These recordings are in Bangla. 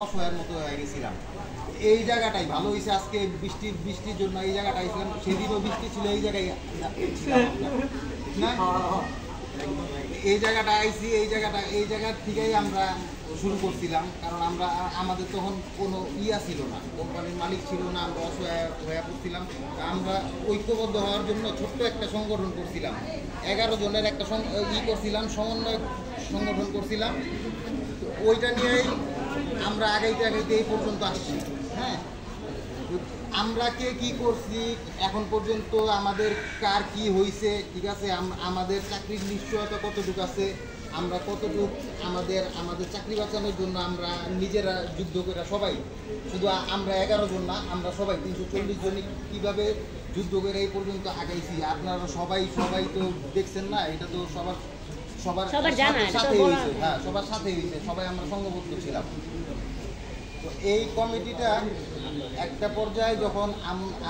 অসহায়ের মতো হয়ে গেছিলাম। এই জায়গাটাই ভালো হয়েছে, আজকে বৃষ্টির জন্য এই জায়গাটা আইছিলাম। সেদিনও বৃষ্টি ছিল, এই জায়গায় না এই জায়গাটা আইছি, এই জায়গার থেকেই আমরা শুরু করছিলাম। কারণ আমাদের তখন কোনো ছিল না, কোম্পানির মালিক ছিল না, আমরা অসহায় হয়ে পড়ছিলাম। আমরা ঐক্যবদ্ধ হওয়ার জন্য ছোট্ট একটা সংগঠন করছিলাম, 11 জনের একটা করছিলাম, সমন্বয় সংগঠন করছিলাম। ওইটা নিয়েই আমরা আগাইতে এই পর্যন্ত আসছি। হ্যাঁ, আমরা কে কি করছি এখন পর্যন্ত, আমাদের কার কি হয়েছে, ঠিক আছে, আমাদের চাকরির নিশ্চয়তা কতটুকু আছে, আমরা কতটুকু আমাদের চাকরি বাঁচানোর জন্য আমরা নিজেরা যুদ্ধ করে, সবাই, শুধু আমরা 11 জন না, আমরা সবাই 340 জনই কীভাবে যুদ্ধ করে এই পর্যন্ত আগাইছি। আপনারা সবাই তো দেখছেন না, এটা তো সবার সাথে হয়েছে। হ্যাঁ, সবার সাথে হয়েছে, সবাই আমরা সংঘবদ্ধ ছিলাম। তো এই কমিটিটা একটা পর্যায়ে যখন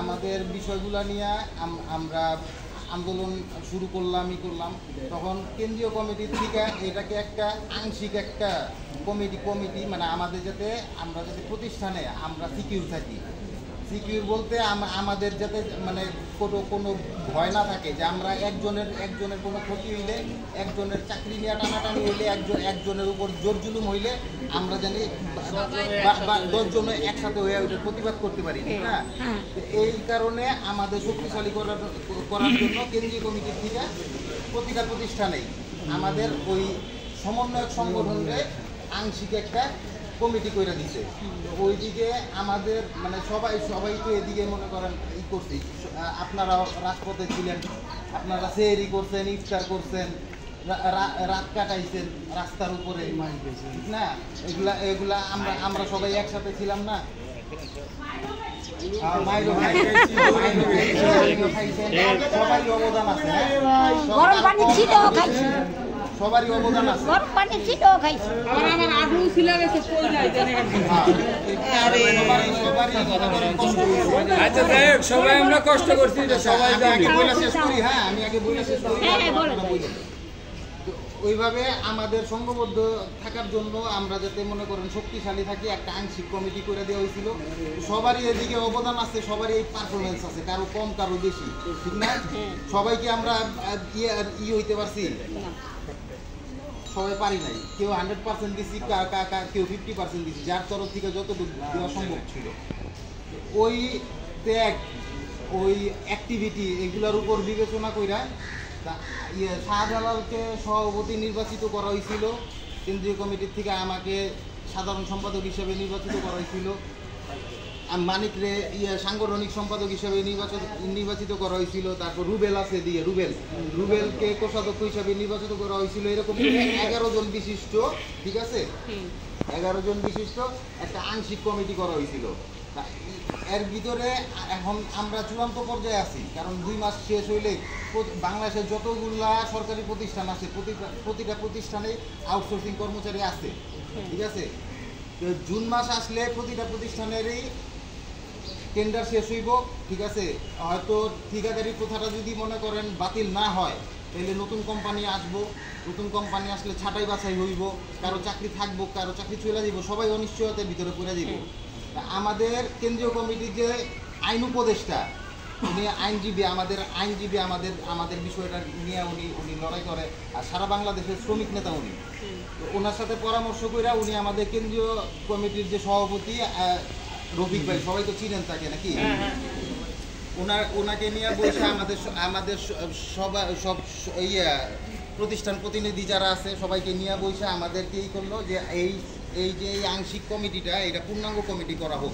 আমাদের বিষয়গুলো নিয়ে আমরা আন্দোলন শুরু করলাম, তখন কেন্দ্রীয় কমিটির থেকে এটাকে একটা আংশিক একটা কমিটি মানে আমাদের আমরা যাতে প্রতিষ্ঠানে আমরা সিকিউর থাকি। সিকিউর বলতে আমাদের যাতে মানে কোনো ভয় না থাকে যে আমরা একজনের কোনো ক্ষতি হইলে, একজনের চাকরি নিয়ে টানাটানি হইলে, একজনের উপর জোর জুলুম হইলে আমরা জানি 10 জন একসাথে হয়ে ওইটা প্রতিবাদ করতে পারি না। এই কারণে আমাদের শক্তিশালী করার জন্য কেন্দ্রীয় কমিটির থেকে প্রতিটা প্রতিষ্ঠানেই আমাদের ওই সমন্বয়ক সংগঠনের আংশিক একটা কমিটি করে দিছে। ওইদিকে আমাদের মানে সবাই তো এদিকে মনে করেন করছি, আপনারা রাজপথে ছিলেন, আপনারা সেহরি করছেন, ইফতার করছেন, রাত কাটাইছেন রাস্তার উপরে, না এগুলা আমরা সবাই একসাথে ছিলাম না। সবারই অবদান আছে, সবারই অবদান আছে। সবাই আমরা কষ্ট করছি, সবাই আমি আগে বলে শেষ করি। ওইভাবে আমাদের সংঘবদ্ধ থাকার জন্য আমরা যাতে মনে করেন শক্তিশালী থাকি, একটা আংশিক কমিটি করে দেওয়া হয়েছিল। সবারই এদিকে অবদান আছে, সবারই এই পারফরমেন্স আছে, কারো কম কারো বেশি, ঠিক না? সবাইকে আমরা হইতে পারছি, সবাই পারি নাই, কেউ 100% দিচ্ছি, কেউ 50% দিচ্ছি, যার তরফ থেকে যতটুকু দেওয়া সম্ভব ছিল। ওই ত্যাগ, ওই অ্যাক্টিভিটি, এগুলোর উপর বিবেচনা কইরা শাহজালালকে সভাপতি নির্বাচিত করা হয়েছিল কেন্দ্রীয় কমিটির থেকে, আমাকে সাধারণ সম্পাদক হিসেবে নির্বাচিত করা হয়েছিল, মানিকরে সাংগঠনিক সম্পাদক হিসেবে নির্বাচিত করা হয়েছিল। তারপর রুবেল আছে দিয়ে রুবেলকে কোষাধ্যক্ষ হিসেবে নির্বাচিত করা হয়েছিল। এরকম 11 জন বিশিষ্ট, ঠিক আছে, 11 জন বিশিষ্ট একটা আংশিক কমিটি করা হয়েছিল। এর ভিতরে এখন আমরা চূড়ান্ত পর্যায়ে আছি, কারণ 2 মাস শেষ হইলে বাংলাদেশের যতগুলা সরকারি প্রতিষ্ঠান আছে প্রতিটা প্রতিষ্ঠানে আউটসোর্সিং কর্মচারী আছে, ঠিক আছে। জুন মাস আসলে প্রতিটা প্রতিষ্ঠানেরই টেন্ডার শেষ হইব, ঠিক আছে। হয়তো ঠিকাদারি প্রথাটা যদি মনে করেন বাতিল না হয়, তাহলে নতুন কোম্পানি আসবো, নতুন কোম্পানি আসলে ছাঁটাই বাছাই হইব, কারো চাকরি থাকবো, কারো চাকরি চলে যাব, সবাই অনিশ্চয়তার ভিতরে পড়ে যাব। আমাদের কেন্দ্রীয় কমিটির যে আইন উপদেষ্টা, উনি আইনজীবী, আমাদের বিষয়টা নিয়ে উনি লড়াই করে, আর সারা বাংলাদেশের শ্রমিক নেতা উনি। ওনার সাথে পরামর্শ করে উনি আমাদের কেন্দ্রীয় কমিটির যে সভাপতি রফিক ভাই, সবাই তো চিনেন তাকে নাকি, ওনাকে নিয়ে বসে আমাদের সব প্রতিষ্ঠান প্রতিনিধি যারা আছে সবাইকে নিয়ে বসে আমাদেরকে এই করলো যে এই যে এই আংশিক কমিটিটা, এটা পূর্ণাঙ্গ কমিটি করা হোক।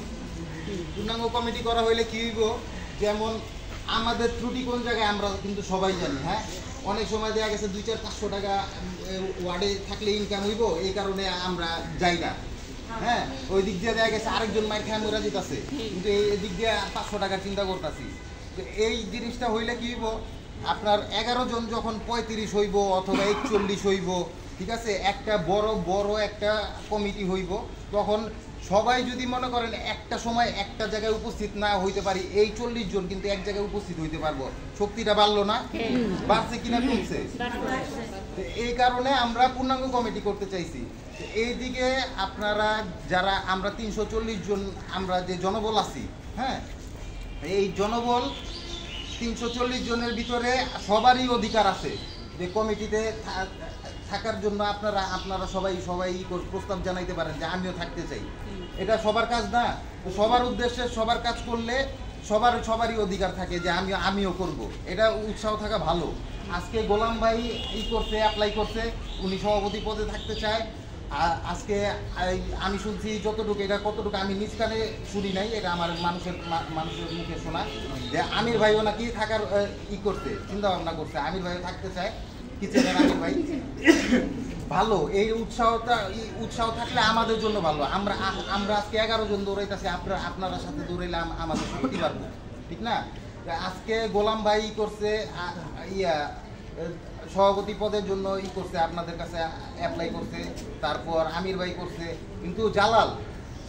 পূর্ণাঙ্গ কমিটি করা হইলে কি হইব, যেমন আমাদের ত্রুটি কোন জায়গায় আমরা কিন্তু সবাই জানি। হ্যাঁ, অনেক সময় দেখা গেছে 200-500 টাকা ওয়ার্ডে থাকলে ইনকাম হইব, এই কারণে আমরা যাই না। হ্যাঁ, ওই দিক দিয়ে দেখা গেছে আরেকজন মায়ের খায় মরা যেতেছে, কিন্তু এই দিক দিয়ে 500 টাকার চিন্তা করতেছি। তো এই জিনিসটা হইলে কি হইব, আপনার 11 জন যখন 35 হইব অথবা 41 হইব, ঠিক আছে, একটা বড় একটা কমিটি হইব, তখন সবাই যদি মনে করেন একটা সময় একটা জায়গায় উপস্থিত না হইতে পারি, এই 40 জন কিন্তু এক জায়গায় উপস্থিত হইতে পারবো। শক্তিটা বাড়লো না, বাড়ছে কিনা কমছে? এই কারণে আমরা পূর্ণাঙ্গ কমিটি করতে চাইছি। এইদিকে আপনারা যারা আমরা 340 জন আমরা যে জনবল আছি, হ্যাঁ, এই জনবল 340 জনের ভিতরে সবারই অধিকার আছে যে কমিটিতে থাকার জন্য। আপনারা সবাই প্রস্তাব জানাইতে পারেন যে আমিও থাকতে চাই। এটা সবার কাজ না, সবার উদ্দেশ্যে সবার কাজ করলে সবারই অধিকার থাকে যে আমিও করব। এটা উৎসাহ থাকা ভালো। আজকে গোলাম ভাই করছে, অ্যাপ্লাই করছে, উনি সভাপতি পদে থাকতে চায়। আজকে আমি শুনছি যতটুকু, এটা কতটুকু আমি নিজ কানে শুনি নাই, এটা আমার মানুষের মুখে শোনা যে আমির ভাইও নাকি থাকার করছে, চিন্তা ভাবনা করছে, আমির ভাইও থাকতে চায়। কি চেনেন আমির ভাই? ভালো। এই উৎসাহ থাকলে আমাদের জন্য ভালো। আমরা আজকে 11 জন দৌড়াইতেছি, আপনারা সাথে দৌড়াইলে আমাদের শক্তি পারবো, ঠিক না? আজকে গোলাম ভাই করছে সভাপতি পদের জন্য করছে, আপনাদের কাছে অ্যাপ্লাই করছে, তারপর আমির ভাই করছে। কিন্তু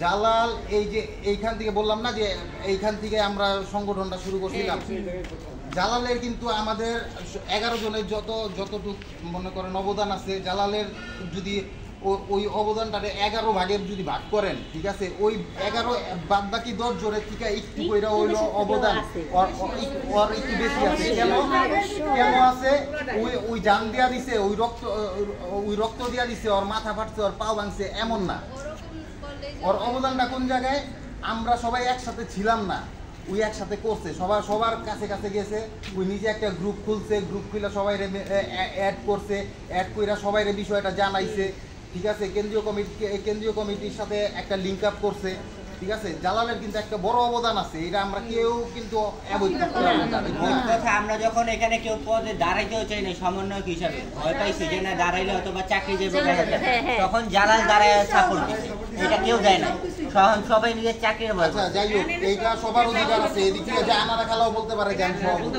জালাল এই যে এইখান থেকে বললাম না যে এইখান থেকে আমরা সংগঠনটা শুরু করছিলাম, জালালের কিন্তু আমাদের 11 জনের যতটুকু মনে করেন অবদান আছে, জালালের যদি ওই অবদানটারে 11 ভাগের যদি ভাগ করেন, ঠিক আছে, ওই 11 বাদ বাকি 10 জনের থেকে একটু কইরা হইল অবদান ওর একটু বেশি আছে। কেন আছে? ওই জান দিয়া দিছে, ওই রক্ত দিয়া দিছে, ওর মাথা ফাটছে, ওর পা ভাঙছে, এমন না। ওর অবদানটা কোন জায়গায়? আমরা সবাই একসাথে ছিলাম না, ওই একসাথে করছে, সবার কাছে গেছে, ওই নিজে একটা গ্রুপ খুলছে, গ্রুপ খুলে সবাই অ্যাড করছে, অ্যাড কইরা সবাই বিষয়টা জানাইছে, ঠিক আছে। কেন্দ্রীয় কমিটির সাথে একটা লিঙ্ক আপ করছে, ঠিক আছে। জালালের কিন্তু একটা বড় অবদান আছে, এটা আমরা কেউ কিন্তু আমরা যখন এখানে কেউ পদে দাঁড়াইতেও চাই না সমন্বয়ক হিসাবে, ভয় পাইছি যে না দাঁড়াইলে অথবা চাকরি যাবে, তখন জালাল দাঁড়ায় সাপোর্ট দিচ্ছে, এটা কেউ দেয় না, সবাই নিজের চাকরির ভয়। আচ্ছা, যাই হোক, এইটা সবার অধিকার আছে। এদিক থেকে যে আনারা খালাও বলতে পারে যে আমি সভাপতি,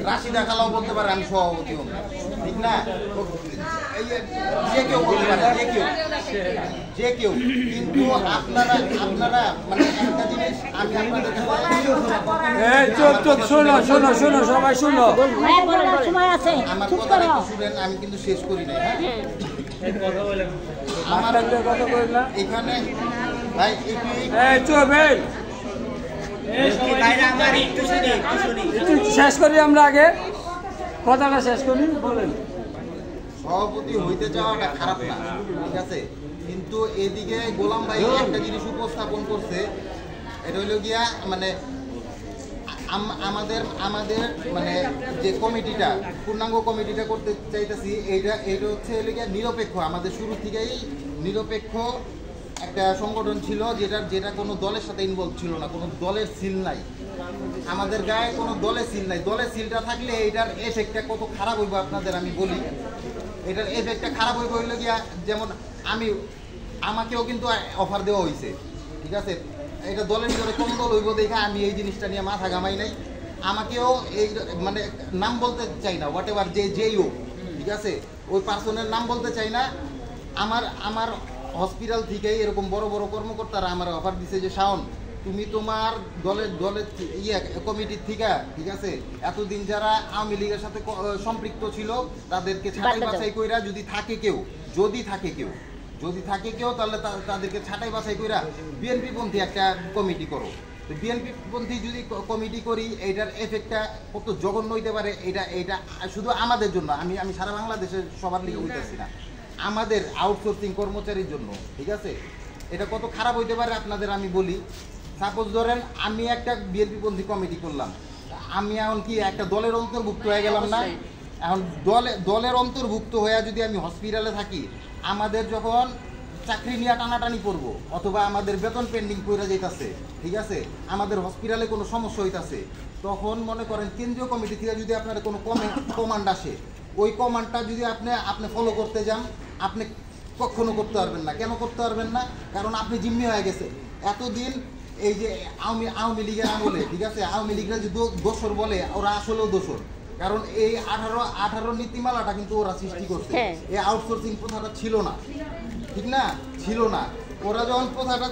রাশিদা খালাও বলতে পারে আমি সভাপতি, ঠিক না? যে কেউ বলতে পারে, যে কেউ। কিন্তু আপনারা মানে একটা জিনিস আমি আপনাদের সবাই শুনো, আমার কথা একটু শুনেন, আমি কিন্তু শেষ করি নাই। হ্যাঁ, আমার এখানে ভাই শেষ করি, আমরা আগে কথাটা শেষ করি, বলেন। সভাপতি হইতে চাওয়াটা খারাপ না, ঠিক আছে, কিন্তু এদিকে গোলাম ভাই একটা জিনিস উপস্থাপন করছে, এটা হইল গিয়া মানে আমাদের মানে যে কমিটিটা, পূর্ণাঙ্গ কমিটিটা করতে চাইতেছি, এইটা হচ্ছে নিরপেক্ষ। আমাদের শুরু থেকেই নিরপেক্ষ একটা সংগঠন ছিল, যেটা কোনো দলের সাথে ইনভলভ ছিল না, কোনো দলের সিল নাই, আমাদের গায়ে কোনো দলের সিল নাই। দলের সিলটা থাকলে এইটার এফেক্টটা কত খারাপ হইব আপনাদের আমি বলি। এটার এফেক্টটা খারাপ হইল গিয়া, যেমন আমাকেও কিন্তু অফার দেওয়া হয়েছে, ঠিক আছে, এটা দলের ভিতরে কম দল হইব দেখে আমি এই জিনিসটা নিয়ে মাথা ঘামাই নাই। আমাকেও এই মানে নাম বলতে চাই না, হোয়াট এভার যেই হোক, ঠিক আছে, ওই পার্সনের নাম বলতে চাই না। আমার হসপিটাল থেকেই এরকম বড় বড় কর্মকর্তারা আমার অফার দিছে যে শাওন, তুমি তোমার দলের কমিটির থেকে, ঠিক আছে, এতদিন যারা আওয়ামী লীগের সাথে সম্পৃক্ত ছিল তাদেরকে ছাঁটাই বাছাই কইরা যদি থাকে কেউ তাহলে তাদেরকে ছাঁটাই বাছাই কইরা বিএনপি পন্থী একটা কমিটি করো। বিএনপি পন্থী যদি কমিটি করি, এইটার এফেক্টটা কত জঘন্য হইতে পারে, এইটা শুধু আমাদের জন্য, আমি সারা বাংলাদেশের সবার লিগে হইতেছি না, আমাদের আউটসোর্সিং কর্মচারীর জন্য, ঠিক আছে, এটা কত খারাপ হইতে পারে আপনাদের আমি বলি। সাপোজ ধরেন আমি একটা বিএনপি পন্থী কমিটি করলাম, আমি এখন কি একটা দলের অন্তর্ভুক্ত হয়ে গেলাম না? এখন দলের অন্তর্ভুক্ত হয়ে যদি আমি হসপিটালে থাকি, আমাদের যখন চাকরি নিয়ে টানাটানি করবো, অথবা আমাদের বেতন পেন্ডিং করে যেতেছে, ঠিক আছে, আমাদের হসপিটালে কোনো সমস্যা হইতাছে, তখন মনে করেন কেন্দ্রীয় কমিটি থেকে যদি আপনার কোনো কমান্ড আসে, ওই কমান্ডটা যদি আপনি ফলো করতে যান, আপনি কখনো করতে পারবেন না। কেন করতে পারবেন না? কারণ আপনি জিম্মি হয়ে গেছে এতদিন। এই যে আওয়ামী লীগের আমলে, ঠিক আছে, আওয়ামী লীগরা যে দোসর বলে, ওরা আসলেও দোসর, কারণ এই 18 নীতিমালাটা কিন্তু ওরা সৃষ্টি করছে। এই আউটসোর্সিং প্রথাটা ছিল না, ঠিক না, ছিল না। ওরা যখন প্রথাটা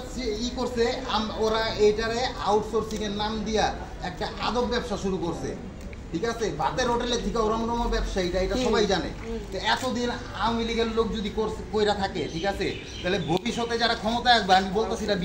করছে, ওরা এইটারে আউটসোর্সিং এর নাম দিয়া একটা আদব ব্যবসা শুরু করছে, ঠিক আছে, ভাতের হোটেলে থেকে রমরম ব্যবসায়ীটা এটা সবাই জানে। তো এতদিন আওয়ামী লীগের লোক যদি কইরা থাকে, ঠিক আছে, তাহলে ভবিষ্যতে যারা ক্ষমতায় আসবে, আমি বলতেছি এটা